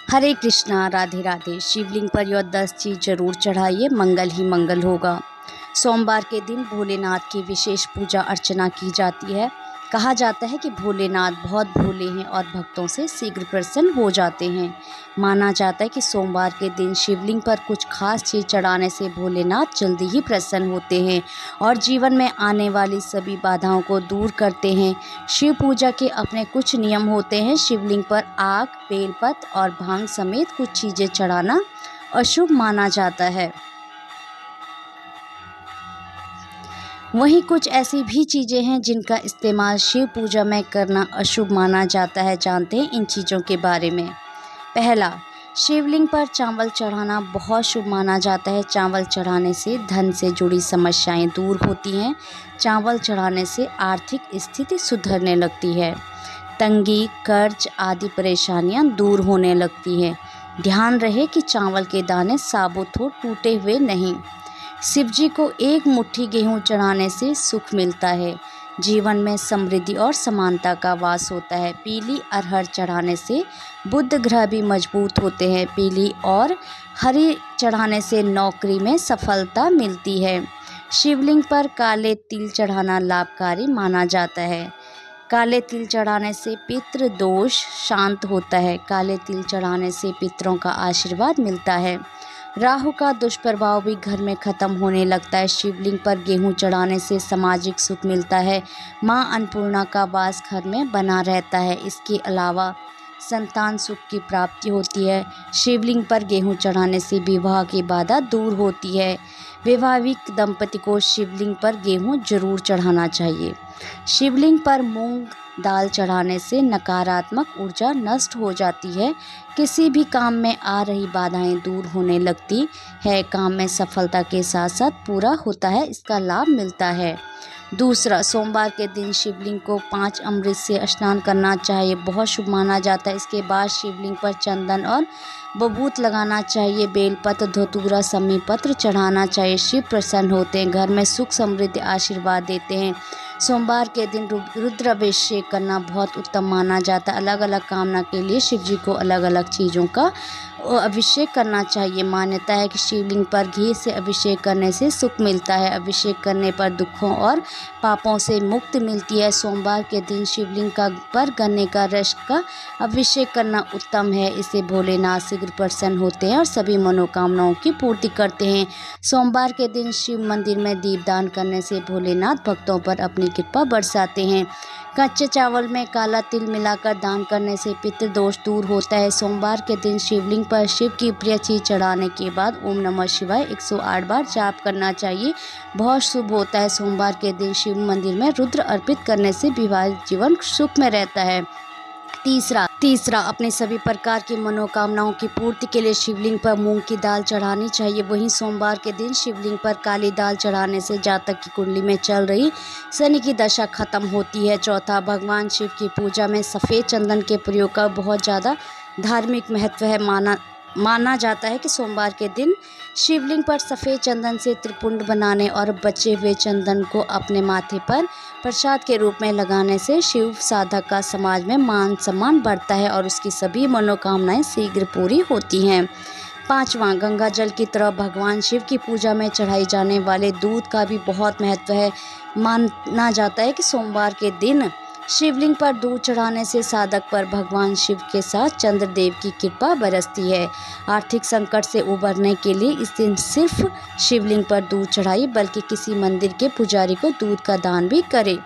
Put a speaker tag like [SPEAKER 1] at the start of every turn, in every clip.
[SPEAKER 1] हरे कृष्णा, राधे राधे। शिवलिंग पर यह 10 चीज़ जरूर चढ़ाइए, मंगल ही मंगल होगा। सोमवार के दिन भोलेनाथ की विशेष पूजा अर्चना की जाती है। कहा जाता है कि भोलेनाथ बहुत भोले हैं और भक्तों से शीघ्र प्रसन्न हो जाते हैं। माना जाता है कि सोमवार के दिन शिवलिंग पर कुछ खास चीज़ चढ़ाने से भोलेनाथ जल्दी ही प्रसन्न होते हैं और जीवन में आने वाली सभी बाधाओं को दूर करते हैं। शिव पूजा के अपने कुछ नियम होते हैं। शिवलिंग पर आग, बेलपत्र और भांग समेत कुछ चीज़ें चढ़ाना अशुभ माना जाता है। वहीं कुछ ऐसी भी चीज़ें हैं जिनका इस्तेमाल शिव पूजा में करना अशुभ माना जाता है। जानते हैं इन चीज़ों के बारे में। पहला, शिवलिंग पर चावल चढ़ाना बहुत शुभ माना जाता है। चावल चढ़ाने से धन से जुड़ी समस्याएं दूर होती हैं। चावल चढ़ाने से आर्थिक स्थिति सुधरने लगती है। तंगी, कर्ज आदि परेशानियां दूर होने लगती हैं। ध्यान रहे कि चावल के दाने साबुत हो, टूटे हुए नहीं। शिवजी को एक मुट्ठी गेहूं चढ़ाने से सुख मिलता है। जीवन में समृद्धि और समानता का वास होता है। पीली अरहर चढ़ाने से बुध ग्रह भी मजबूत होते हैं। पीली और हरी चढ़ाने से नौकरी में सफलता मिलती है। शिवलिंग पर काले तिल चढ़ाना लाभकारी माना जाता है। काले तिल चढ़ाने से पितृ दोष शांत होता है। काले तिल चढ़ाने से पितरों का आशीर्वाद मिलता है। राहु का दुष्प्रभाव भी घर में खत्म होने लगता है। शिवलिंग पर गेहूं चढ़ाने से सामाजिक सुख मिलता है। मां अन्नपूर्णा का वास घर में बना रहता है। इसके अलावा संतान सुख की प्राप्ति होती है। शिवलिंग पर गेहूं चढ़ाने से विवाह की बाधा दूर होती है। वैवाहिक दंपति को शिवलिंग पर गेहूं जरूर चढ़ाना चाहिए। शिवलिंग पर मूंग दाल चढ़ाने से नकारात्मक ऊर्जा नष्ट हो जाती है। किसी भी काम में आ रही बाधाएं दूर होने लगती है। काम में सफलता के साथ साथ पूरा होता है, इसका लाभ मिलता है। दूसरा, सोमवार के दिन शिवलिंग को 5 अमृत से स्नान करना चाहिए, बहुत शुभ माना जाता है। इसके बाद शिवलिंग पर चंदन और बभूत लगाना चाहिए। बेलपत्र, धतूरा, समी पत्र चढ़ाना चाहिए। शिव प्रसन्न होते हैं, घर में सुख समृद्धि आशीर्वाद देते हैं। सोमवार के दिन रुद्राभिषेक करना बहुत उत्तम माना जाता है। अलग अलग कामना के लिए शिव जी को अलग अलग चीज़ों का अभिषेक करना चाहिए। मान्यता है कि शिवलिंग पर घी से अभिषेक करने से सुख मिलता है। अभिषेक करने पर दुखों और पापों से मुक्ति मिलती है। सोमवार के दिन शिवलिंग पर गन्ने का रस का अभिषेक करना उत्तम है। इससे भोलेनाथ शीघ्र प्रसन्न होते हैं और सभी मनोकामनाओं की पूर्ति करते हैं। सोमवार के दिन शिव मंदिर में दीपदान करने से भोलेनाथ भक्तों पर अपनी कृपा बरसाते हैं। कच्चे चावल में काला तिल मिलाकर दान करने से पितृदोष दूर होता है। सोमवार के दिन शिवलिंग पर शिव की प्रिय चीज चढ़ाने के बाद ओम नमः शिवाय 108 बार जाप करना चाहिए, बहुत शुभ होता है। सोमवार के दिन शिव मंदिर में रुद्र अर्पित करने से विवाहित जीवन सुख में रहता है। तीसरा, अपने सभी प्रकार की मनोकामनाओं की पूर्ति के लिए शिवलिंग पर मूंग की दाल चढ़ानी चाहिए। वहीं सोमवार के दिन शिवलिंग पर काली दाल चढ़ाने से जातक की कुंडली में चल रही शनि की दशा खत्म होती है। चौथा, भगवान शिव की पूजा में सफ़ेद चंदन के प्रयोग का बहुत ज़्यादा धार्मिक महत्व है। माना जाता है कि सोमवार के दिन शिवलिंग पर सफ़ेद चंदन से त्रिपुंड बनाने और बचे हुए चंदन को अपने माथे पर प्रसाद के रूप में लगाने से शिव साधक का समाज में मान सम्मान बढ़ता है और उसकी सभी मनोकामनाएं शीघ्र पूरी होती हैं। पांचवा, गंगा जल की तरह भगवान शिव की पूजा में चढ़ाई जाने वाले दूध का भी बहुत महत्व है। माना जाता है कि सोमवार के दिन शिवलिंग पर दूध चढ़ाने से साधक पर भगवान शिव के साथ चंद्रदेव की कृपा बरसती है। आर्थिक संकट से उबरने के लिए इस दिन सिर्फ शिवलिंग पर दूध चढ़ाइए, बल्कि किसी मंदिर के पुजारी को दूध का दान भी करें।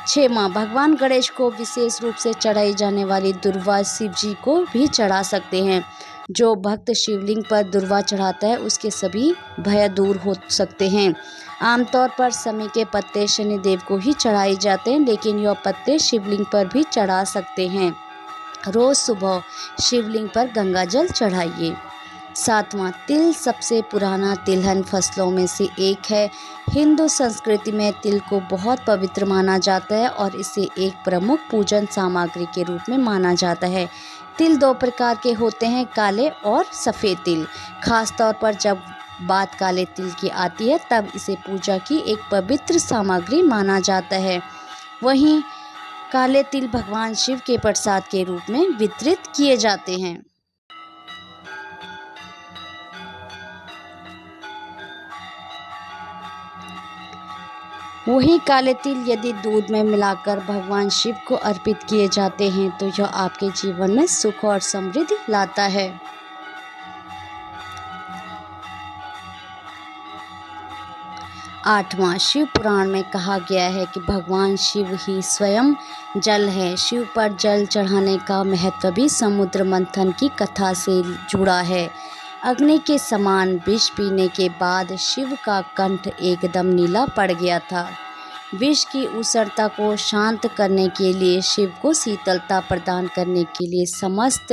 [SPEAKER 1] 6वां, भगवान गणेश को विशेष रूप से चढ़ाई जाने वाली दुर्वा शिव जी को भी चढ़ा सकते हैं। जो भक्त शिवलिंग पर दुर्वा चढ़ाता है उसके सभी भय दूर हो सकते हैं। आमतौर पर समी के पत्ते शनिदेव को ही चढ़ाए जाते हैं, लेकिन यह पत्ते शिवलिंग पर भी चढ़ा सकते हैं। रोज सुबह शिवलिंग पर गंगा जल चढ़ाइए। 7वां, तिल सबसे पुराना तिलहन फसलों में से एक है। हिंदू संस्कृति में तिल को बहुत पवित्र माना जाता है और इसे एक प्रमुख पूजन सामग्री के रूप में माना जाता है। तिल 2 प्रकार के होते हैं, काले और सफ़ेद तिल। खास तौर पर जब बात काले तिल की आती है तब इसे पूजा की एक पवित्र सामग्री माना जाता है। वहीं काले तिल भगवान शिव के प्रसाद के रूप में वितरित किए जाते हैं। वही काले तिल यदि दूध में मिलाकर भगवान शिव को अर्पित किए जाते हैं तो यह आपके जीवन में सुख और समृद्धि लाता है। 8वां, शिव पुराण में कहा गया है कि भगवान शिव ही स्वयं जल है। शिव पर जल चढ़ाने का महत्व भी समुद्र मंथन की कथा से जुड़ा है। अग्नि के समान विष पीने के बाद शिव का कंठ एकदम नीला पड़ गया था। विष की उष्णता को शांत करने के लिए, शिव को शीतलता प्रदान करने के लिए समस्त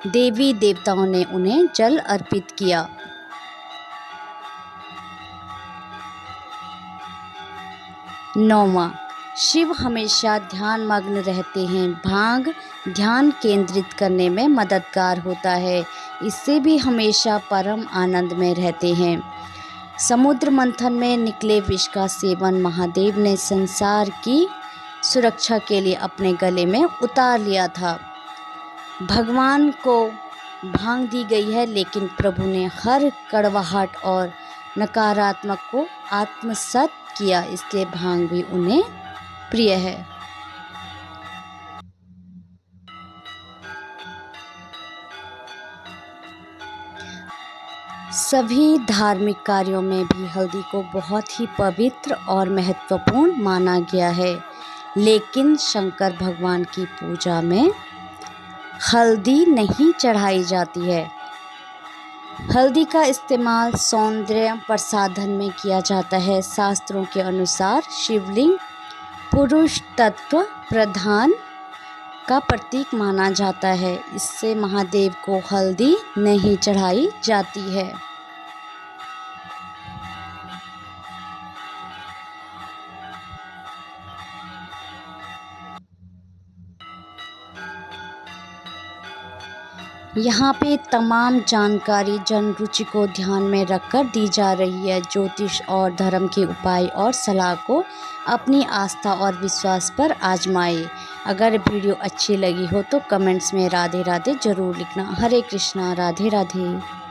[SPEAKER 1] देवी देवताओं ने उन्हें जल अर्पित किया। 9वां, शिव हमेशा ध्यानमग्न रहते हैं। भांग ध्यान केंद्रित करने में मददगार होता है। इससे भी हमेशा परम आनंद में रहते हैं। समुद्र मंथन में निकले विष का सेवन महादेव ने संसार की सुरक्षा के लिए अपने गले में उतार लिया था। भगवान को भांग दी गई है, लेकिन प्रभु ने हर कड़वाहट और नकारात्मक को आत्मसात किया, इसलिए भांग भी उन्हें प्रिय है। सभी धार्मिक कार्यों में भी हल्दी को बहुत ही पवित्र और महत्वपूर्ण माना गया है, लेकिन शंकर भगवान की पूजा में हल्दी नहीं चढ़ाई जाती है। हल्दी का इस्तेमाल सौंदर्य प्रसाधन में किया जाता है। शास्त्रों के अनुसार शिवलिंग पुरुष तत्व प्रधान का प्रतीक माना जाता है, इससे महादेव को हल्दी नहीं चढ़ाई जाती है। यहाँ पे तमाम जानकारी जन रुचि को ध्यान में रखकर दी जा रही है। ज्योतिष और धर्म के उपाय और सलाह को अपनी आस्था और विश्वास पर आजमाएं। अगर वीडियो अच्छी लगी हो तो कमेंट्स में राधे राधे ज़रूर लिखना। हरे कृष्णा, राधे राधे।